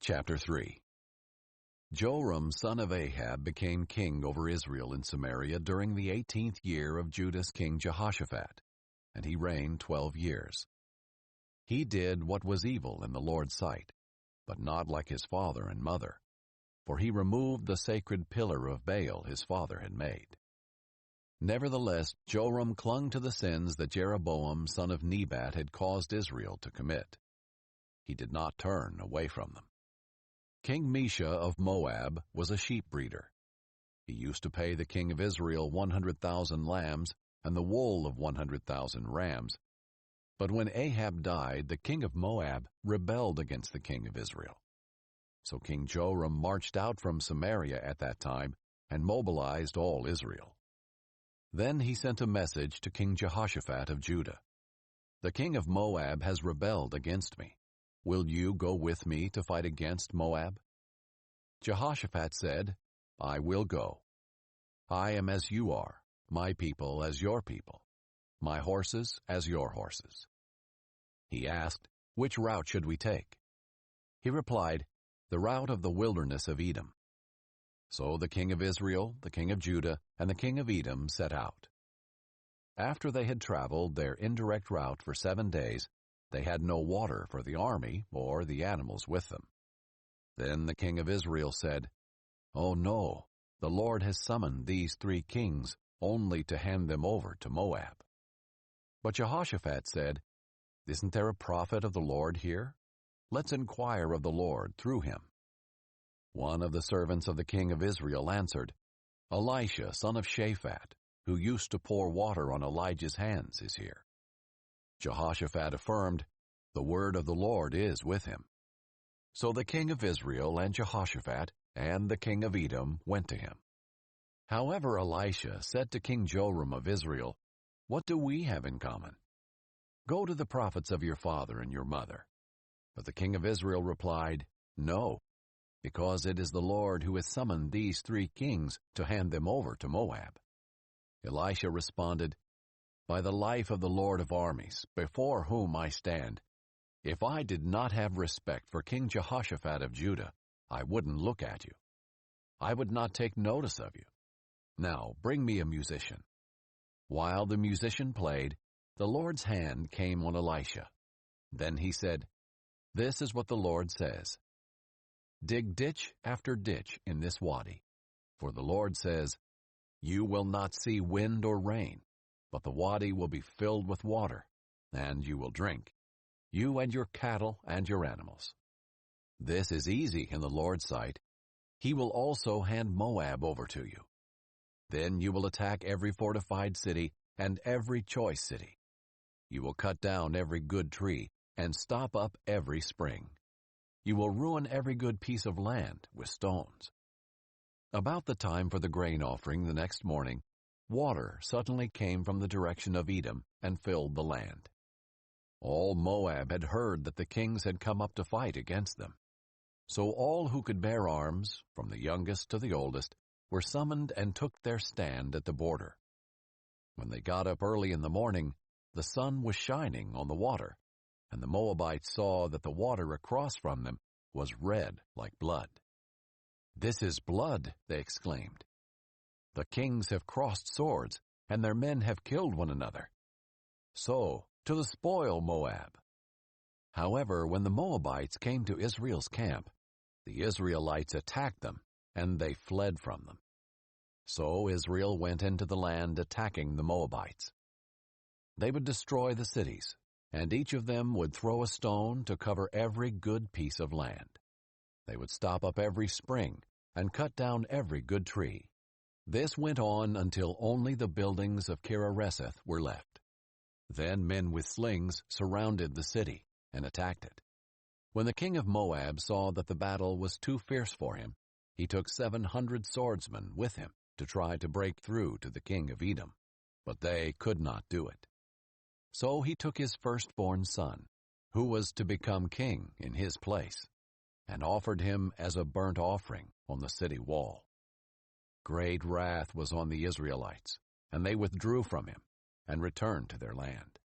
Chapter 3. Joram son of Ahab became king over Israel in Samaria during the 18th year of Judah's king Jehoshaphat, and he reigned 12 years. He did what was evil in the Lord's sight, but not like his father and mother, for he removed the sacred pillar of Baal his father had made. Nevertheless, Joram clung to the sins that Jeroboam son of Nebat had caused Israel to commit. He did not turn away from them. King Mesha of Moab was a sheep breeder. He used to pay the king of Israel 100,000 lambs and the wool of 100,000 rams. But when Ahab died, the king of Moab rebelled against the king of Israel. So King Joram marched out from Samaria at that time and mobilized all Israel. Then he sent a message to King Jehoshaphat of Judah. "The king of Moab has rebelled against me. Will you go with me to fight against Moab?" Jehoshaphat said, "I will go. I am as you are, my people as your people, my horses as your horses." He asked, "Which route should we take?" He replied, "The route of the wilderness of Edom." So the king of Israel, the king of Judah, and the king of Edom set out. After they had traveled their indirect route for 7 days, they had no water for the army or the animals with them. Then the king of Israel said, "Oh no, the Lord has summoned these 3 kings only to hand them over to Moab." But Jehoshaphat said, "Isn't there a prophet of the Lord here? Let's inquire of the Lord through him." One of the servants of the king of Israel answered, "Elisha, son of Shaphat, who used to pour water on Elijah's hands, is here." Jehoshaphat affirmed, "The word of the Lord is with him." So the king of Israel and Jehoshaphat and the king of Edom went to him. However, Elisha said to King Joram of Israel, "What do we have in common? Go to the prophets of your father and your mother." But the king of Israel replied, "No, because it is the Lord who has summoned these 3 kings to hand them over to Moab." Elisha responded, "By the life of the Lord of armies, before whom I stand, if I did not have respect for King Jehoshaphat of Judah, I wouldn't look at you. I would not take notice of you. Now bring me a musician." While the musician played, the Lord's hand came on Elisha. Then he said, "This is what the Lord says. Dig ditch after ditch in this wadi, for the Lord says, you will not see wind or rain, but the wadi will be filled with water, and you will drink, you and your cattle and your animals. This is easy in the Lord's sight. He will also hand Moab over to you. Then you will attack every fortified city and every choice city. You will cut down every good tree and stop up every spring. You will ruin every good piece of land with stones." About the time for the grain offering the next morning, water suddenly came from the direction of Edom and filled the land. All Moab had heard that the kings had come up to fight against them. So all who could bear arms, from the youngest to the oldest, were summoned and took their stand at the border. When they got up early in the morning, the sun was shining on the water, and the Moabites saw that the water across from them was red like blood. "This is blood," they exclaimed. "The kings have crossed swords, and their men have killed one another. So, to the spoil, Moab." However, when the Moabites came to Israel's camp, the Israelites attacked them, and they fled from them. So Israel went into the land attacking the Moabites. They would destroy the cities, and each of them would throw a stone to cover every good piece of land. They would stop up every spring and cut down every good tree. This went on until only the buildings of Kirareseth were left. Then men with slings surrounded the city and attacked it. When the king of Moab saw that the battle was too fierce for him, he took 700 swordsmen with him to try to break through to the king of Edom, but they could not do it. So he took his firstborn son, who was to become king in his place, and offered him as a burnt offering on the city wall. Great wrath was on the Israelites, and they withdrew from him and returned to their land.